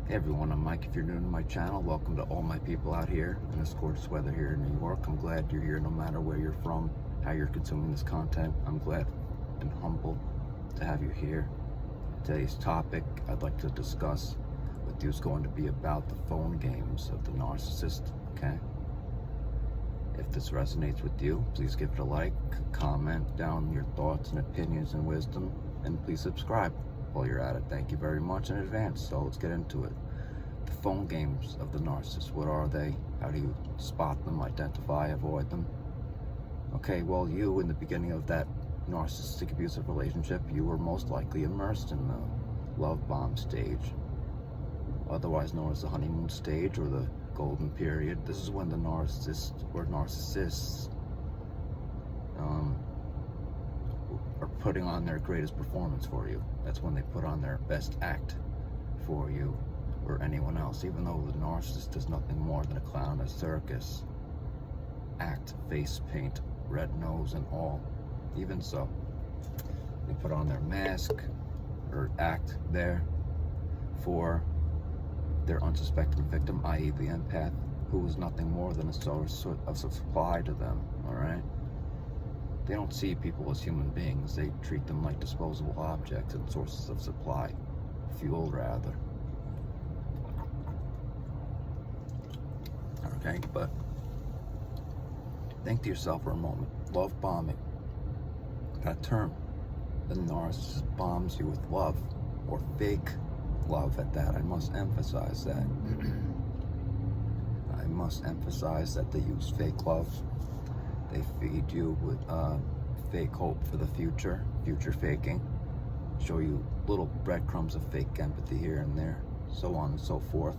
Hey everyone, I'm Mike. If you're new to my channel, welcome to all my people out here in this gorgeous weather here in New York. I'm glad you're here no matter where you're from, how you're consuming this content. I'm glad and humble to have you here. Today's topic I'd like to discuss with you is going to be about the phone games of the narcissist, okay? If this resonates with you, please give it a like, comment down your thoughts and opinions and wisdom, and please subscribe while you're at it. Thank you very much in advance. So let's get into it. The phone games of the narcissist. What are they? How do you spot them, identify, avoid them? Okay, well, you in the beginning of that narcissistic abusive relationship, you were most likely immersed in the love bomb stage, otherwise known as the honeymoon stage or the golden period. This is when the narcissist or narcissists are putting on their greatest performance for you. That's when they put on their best act for you or anyone else, even though the narcissist is nothing more than a clown, a circus act, face paint, red nose and all. Even so, they put on their mask or act there for their unsuspecting victim, i.e. the empath, who is nothing more than a source of supply to them, all right? They don't see people as human beings. They treat them like disposable objects and sources of supply, fuel rather. Okay, but think to yourself for a moment. Love bombing, that term. The narcissist bombs you with love, or fake love at that. I must emphasize that. I must emphasize that they use fake love. They feed you with fake hope for the future faking, show you little breadcrumbs of fake empathy here and there, so on and so forth.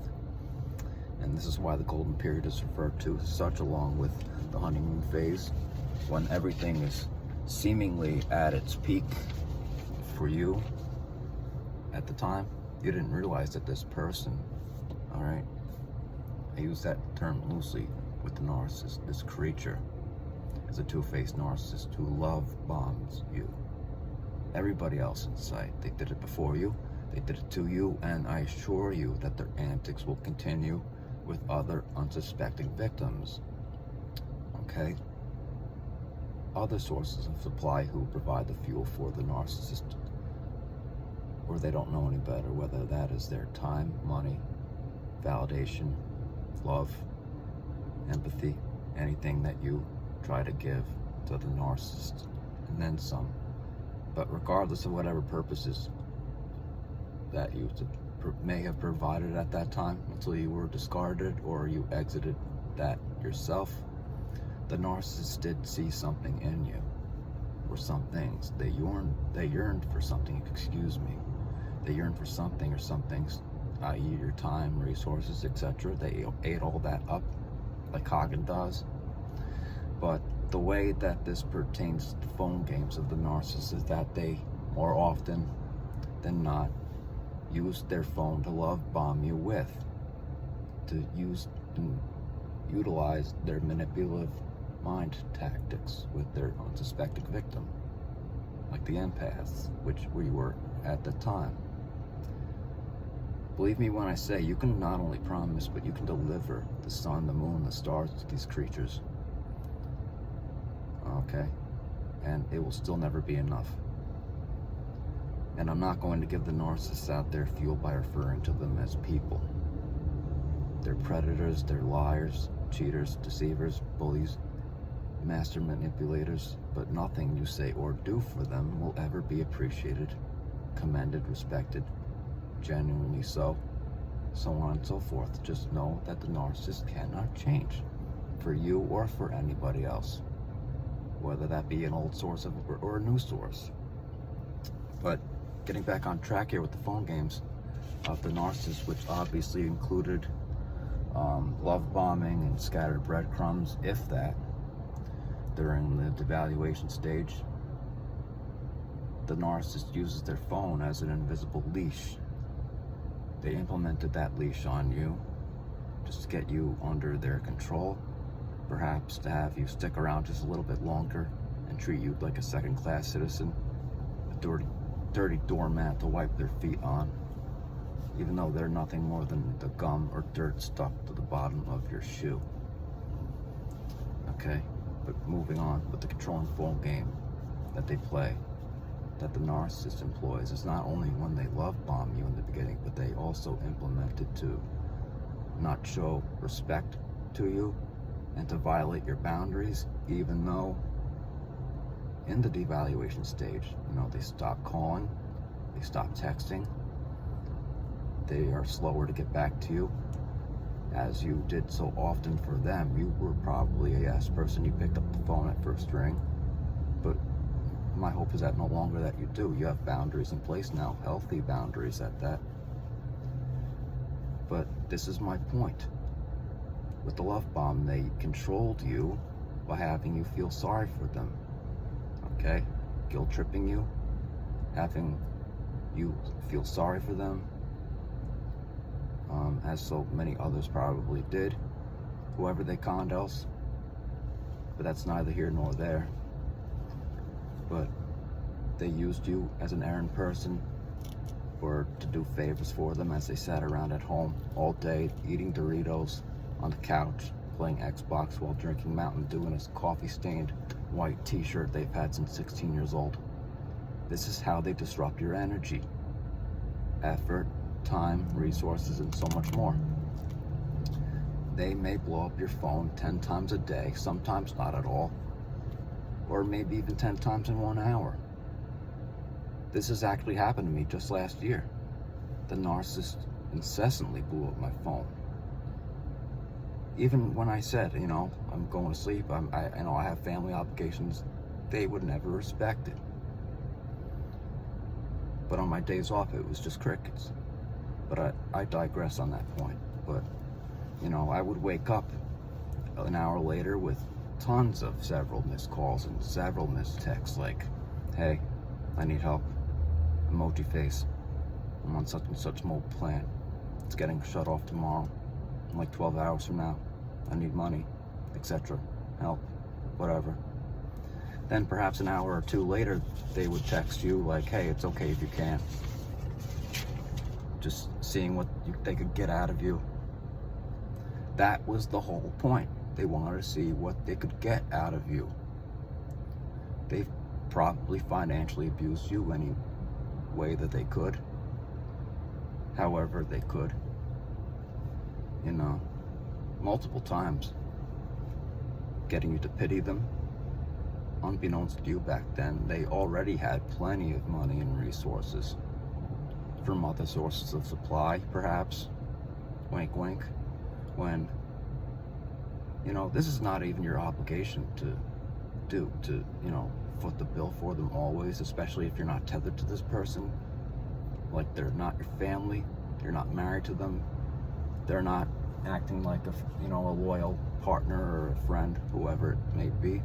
And this is why the golden period is referred to as such, along with the honeymoon phase, when everything is seemingly at its peak for you at the time. You didn't realize that this person, all right, I use that term loosely with the narcissist, this creature is a two-faced narcissist who love bombs you. Everybody else in sight. They did it before you, they did it to you, and I assure you that their antics will continue with other unsuspecting victims. Okay? Other sources of supply who provide the fuel for the narcissist, or they don't know any better, whether that is their time, money, validation, love, empathy, anything that you try to give to the narcissist, and then some. But regardless of whatever purposes that you may have provided at that time until you were discarded or you exited that yourself, the narcissist did see something in you, or some things. They yearned for something, excuse me. They yearned for something or some things, i.e. your time, resources, etc. They ate all that up like Hagen does. But the way that this pertains to phone games of the narcissist is that they, more often than not, use their phone to love bomb you with, to use and utilize their manipulative mind tactics with their unsuspecting victim, like the empaths, which we were at the time. Believe me when I say you can not only promise, but you can deliver the sun, the moon, the stars to these creatures. Okay? And it will still never be enough. And I'm not going to give the narcissists out there fuel by referring to them as people. They're predators, they're liars, cheaters, deceivers, bullies, master manipulators, but nothing you say or do for them will ever be appreciated, commended, respected, genuinely so on and so forth. Just know that the narcissist cannot change for you or for anybody else, whether that be an old source or a new source. But getting back on track here with the phone games of the narcissist, which obviously included love bombing and scattered breadcrumbs, if that, during the devaluation stage. The narcissist uses their phone as an invisible leash. They implemented that leash on you just to get you under their control, perhaps to have you stick around just a little bit longer and treat you like a second-class citizen, a dirty doormat to wipe their feet on. even though they're nothing more than the gum or dirt stuck to the bottom of your shoe. Okay, but moving on with the control and control game that they play, that the narcissist employs, is not only when they love bomb you in the beginning, but they also implement it to not show respect to you and to violate your boundaries, even though in the devaluation stage, they stop calling, they stop texting, they are slower to get back to you, as you did so often for them. You were probably a yes person, you picked up the phone at first ring, but my hope is that no longer that you do. You have boundaries in place now, healthy boundaries at that. But this is my point. With the love bomb, they controlled you by having you feel sorry for them. Okay? Guilt tripping you, having you feel sorry for them, as so many others probably did, whoever they conned else. But that's neither here nor there. But they used you as an errand person, or to do favors for them, as they sat around at home all day eating Doritos on the couch, playing Xbox while drinking Mountain Dew in a coffee-stained white t-shirt they've had since 16 years old. This is how they disrupt your energy, effort, time, resources, and so much more. They may blow up your phone 10 times a day, sometimes not at all, or maybe even 10 times in 1 hour. This has actually happened to me just last year. The narcissist incessantly blew up my phone. Even when I said, I'm going to sleep, I have family obligations, they would never respect it. But on my days off, it was just crickets. But I digress on that point. But, I would wake up an hour later with tons of several missed calls and several missed texts like, hey, I need help, emoji face, I'm on such and such mobile plan, it's getting shut off tomorrow, like 12 hours from now, I need money, etc., help, whatever. Then perhaps an hour or two later, they would text you like, hey, it's okay if you can't. Just seeing what they could get out of you. That was the whole point. They wanted to see what they could get out of you. They've probably financially abused you any way that they could, however they could, multiple times, getting you to pity them. Unbeknownst to you back then, they already had plenty of money and resources from other sources of supply, perhaps, wink wink, when this is not even your obligation to do, to foot the bill for them always, especially if you're not tethered to this person, like they're not your family, you're not married to them, they're not acting like a loyal partner or a friend, whoever it may be,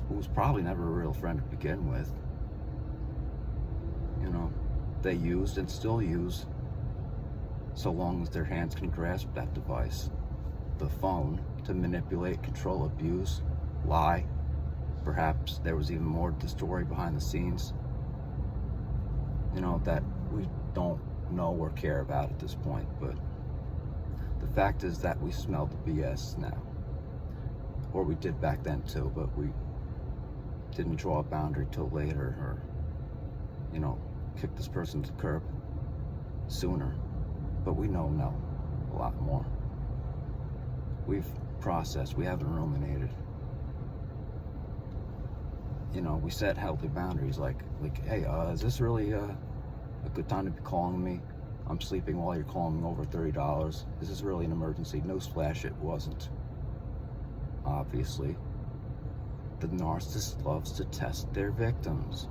who was probably never a real friend to begin with. They used and still use, so long as their hands can grasp that device, the phone, to manipulate, control, abuse, lie. Perhaps there was even more to the story behind the scenes, that we don't know or care about at this point. But the fact is that we smell the BS now, or we did back then too, but we didn't draw a boundary till later, or kick this person to the curb sooner. But we know now a lot more. We've processed, we haven't ruminated. We set healthy boundaries like, hey, is this really a good time to be calling me? I'm sleeping while you're calling me over $30. Is this really an emergency? Newsflash, it wasn't. Obviously. The narcissist loves to test their victims,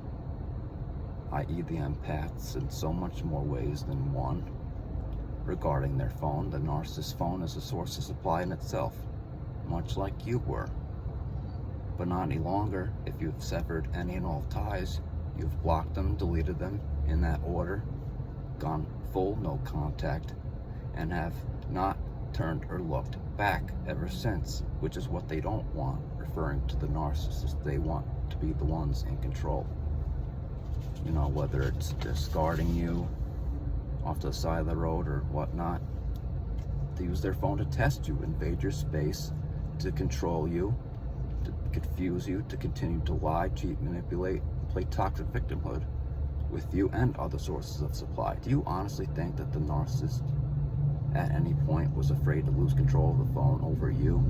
i.e. the empaths, in so much more ways than one. Regarding their phone, the narcissist's phone is a source of supply in itself, much like you were. But not any longer. If you've severed any and all ties, you've blocked them, deleted them in that order, gone full no contact, and have not turned or looked back ever since, which is what they don't want, referring to the narcissist. They want to be the ones in control. Whether it's discarding you, off to the side of the road or whatnot. They use their phone to test you, invade your space, to control you, to confuse you, to continue to lie, cheat, manipulate, play toxic victimhood with you and other sources of supply. Do you honestly think that the narcissist at any point was afraid to lose control of the phone over you?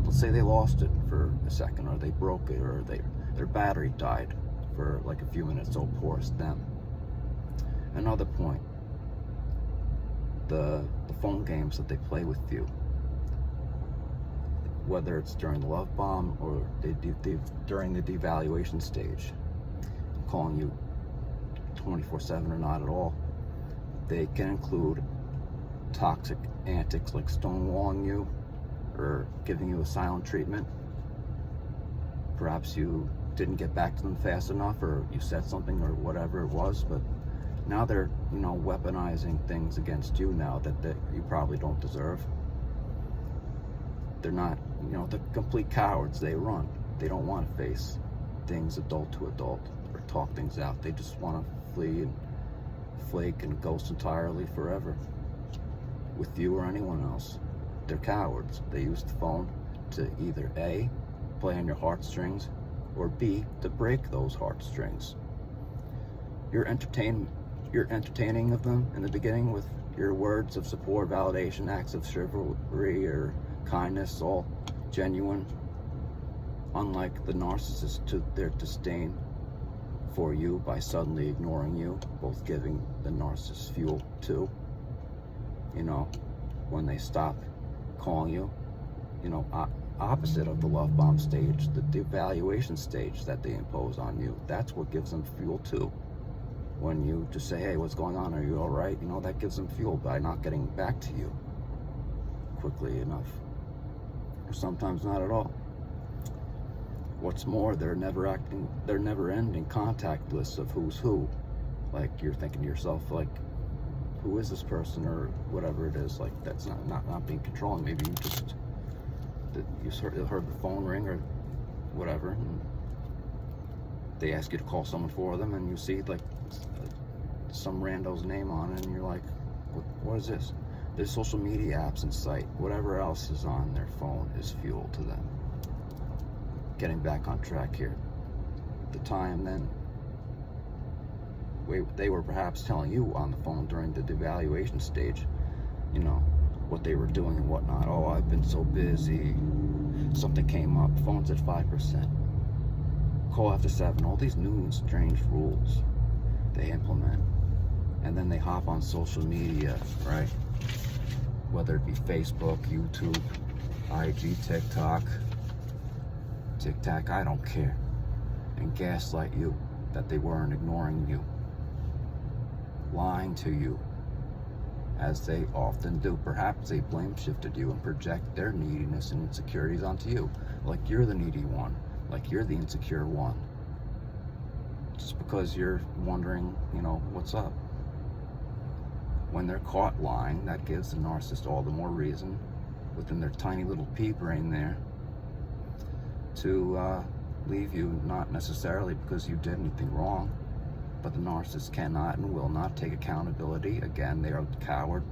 Let's say they lost it for a second, or they broke it, or their battery died for like a few minutes. Oh, poor them. Another point, the phone games that they play with you, whether it's during the love bomb or during the devaluation stage, calling you 24/7 or not at all, they can include toxic antics like stonewalling you or giving you a silent treatment. Perhaps you didn't get back to them fast enough, or you said something, or whatever it was, but now they're, weaponizing things against you now that you probably don't deserve. They're not, the complete cowards. They run. They don't want to face things adult to adult or talk things out. They just want to flee and flake and ghost entirely forever with you or anyone else. They're cowards. They use the phone to either A, play on your heartstrings, or B, to break those heartstrings. You're entertaining of them in the beginning with your words of support, validation, acts of chivalry or kindness, all genuine. Unlike the narcissist, to their disdain for you by suddenly ignoring you, both giving the narcissist fuel too. When they stop calling you, opposite of the love bomb stage, the devaluation stage that they impose on you, that's what gives them fuel too. When you just say, hey, what's going on? Are you all right? That gives them fuel by not getting back to you quickly enough, or sometimes not at all. What's more, they're never-ending contact lists of who's who. Like, you're thinking to yourself, like, who is this person, or whatever it is. Like, that's not being controlling. Maybe you heard the phone ring or whatever, and they ask you to call someone for them, and you see like some rando's name on it, and you're like, what is this? There's social media apps in sight. Whatever else is on their phone is fuel to them. Getting back on track here. The time then, they were perhaps telling you on the phone during the devaluation stage, what they were doing and whatnot. Oh, I've been so busy. Something came up. Phone's at 5%. Call after 7. All these new and strange rules they implement. And then they hop on social media, right? Whether it be Facebook, YouTube, IG, TikTok, I don't care. And gaslight you that they weren't ignoring you. Lying to you, as they often do. Perhaps they blame shifted you and project their neediness and insecurities onto you. Like you're the needy one. Like you're the insecure one. Just because you're wondering, what's up. When they're caught lying, that gives the narcissist all the more reason within their tiny little pea brain there to leave you, not necessarily because you did anything wrong, but the narcissist cannot and will not take accountability. Again, they are cowards.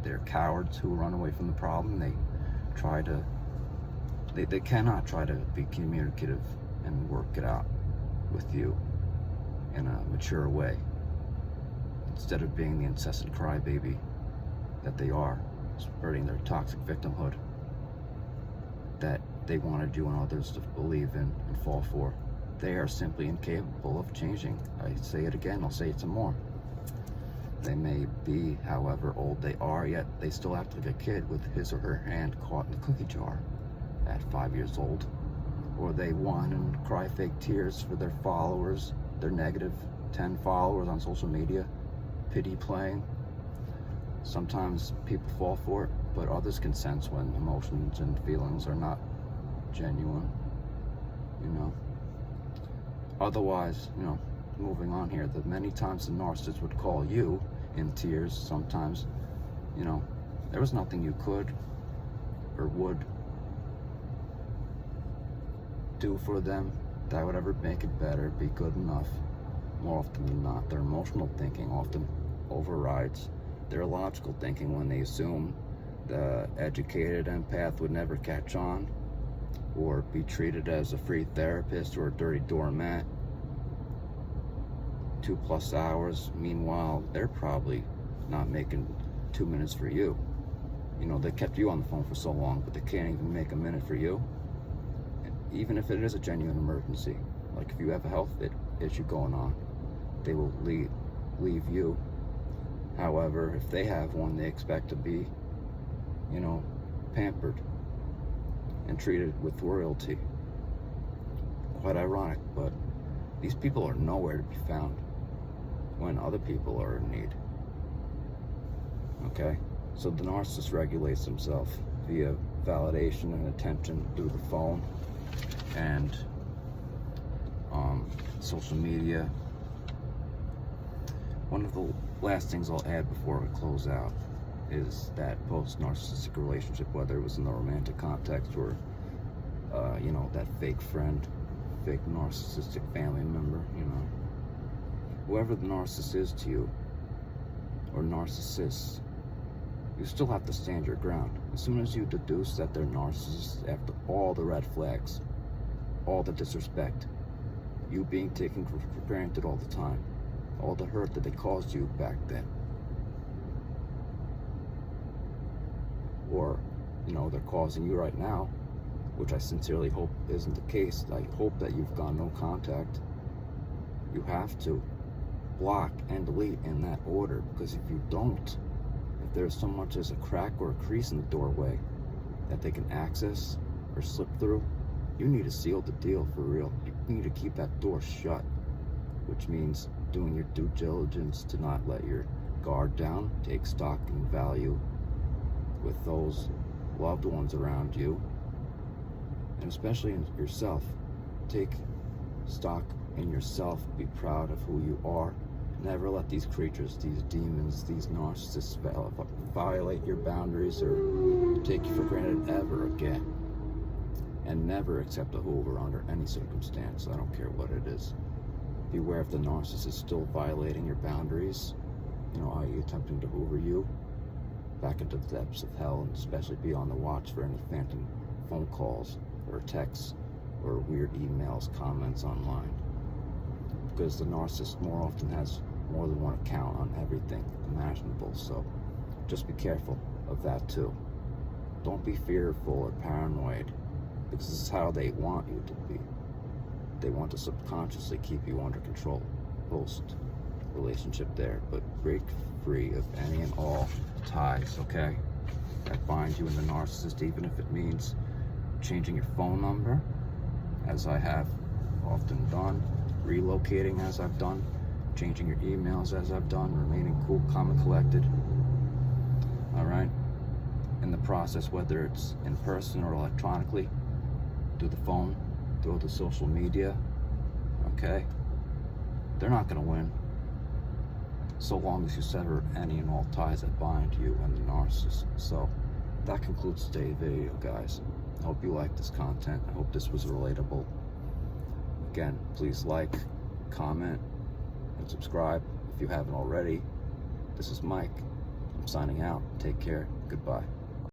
They're cowards who run away from the problem. They cannot try to be communicative and work it out with you in a mature way. Instead of being the incessant crybaby that they are, spreading their toxic victimhood that they wanted you and others to believe in and fall for. They are simply incapable of changing. I say it again, I'll say it some more. They may be, however old they are, yet they still act like a kid with his or her hand caught in the cookie jar at 5 years old. Or they whine and cry fake tears for their followers, their negative 10 followers on social media, pity playing. Sometimes people fall for it, but others can sense when emotions and feelings are not genuine, Otherwise, moving on here, the many times the narcissist would call you in tears, sometimes, there was nothing you could or would do for them that would ever make it better, be good enough. More often than not, their emotional thinking overrides their logical thinking when they assume the educated empath would never catch on or be treated as a free therapist or a dirty doormat. 2+ hours. Meanwhile, they're probably not making 2 minutes for you. You know, they kept you on the phone for so long, but they can't even make a minute for you. And even if it is a genuine emergency, like if you have a health issue going on, they will leave you. However, if they have one, they expect to be, you know, pampered and treated with royalty. Quite ironic, but these people are nowhere to be found when other people are in need. Okay? So the narcissist regulates himself via validation and attention through the phone and social media. One of the last things I'll add before we close out is that post-narcissistic relationship, whether it was in the romantic context or, you know, that fake friend, fake narcissistic family member, you know, whoever the narcissist is to you, or narcissists, you still have to stand your ground. As soon as you deduce that they're narcissists, after all the red flags, all the disrespect, you being taken for granted all the time, all the hurt that they caused you back then, or, you know, they're causing you right now, which I sincerely hope isn't the case. I hope that you've gone no contact. You have to block and delete in that order, because if you don't, if there's so much as a crack or a crease in the doorway that they can access or slip through, you need to seal the deal for real. You need to keep that door shut, which means doing your due diligence to not let your guard down, take stock in value with those loved ones around you, and especially in yourself. Take stock in yourself, be proud of who you are. Never let these creatures, these demons, these narcissists violate your boundaries or take you for granted ever again. And never accept a hoover under any circumstance. I don't care what it is. Beware if the narcissist is still violating your boundaries, you know, i.e. attempting to hoover you back into the depths of hell, and especially be on the watch for any phantom phone calls or texts or weird emails, comments online. Because the narcissist more often has more than one account on everything imaginable, so just be careful of that too. Don't be fearful or paranoid, because this is how they want you to be. They want to subconsciously keep you under control post-relationship there, but break free of any and all ties, okay, that bind you and the narcissist, even if it means changing your phone number, as I have often done, relocating as I've done, changing your emails as I've done, remaining cool, calm, and collected. All right? In the process, whether it's in person or electronically, through the phone, through the social media, okay? They're not going to win so long as you sever any and all ties that bind you and the narcissist. So that concludes today's video, guys. I hope you liked this content. I hope this was relatable. Again, please like, comment, and subscribe if you haven't already. This is Mike. I'm signing out. Take care. Goodbye.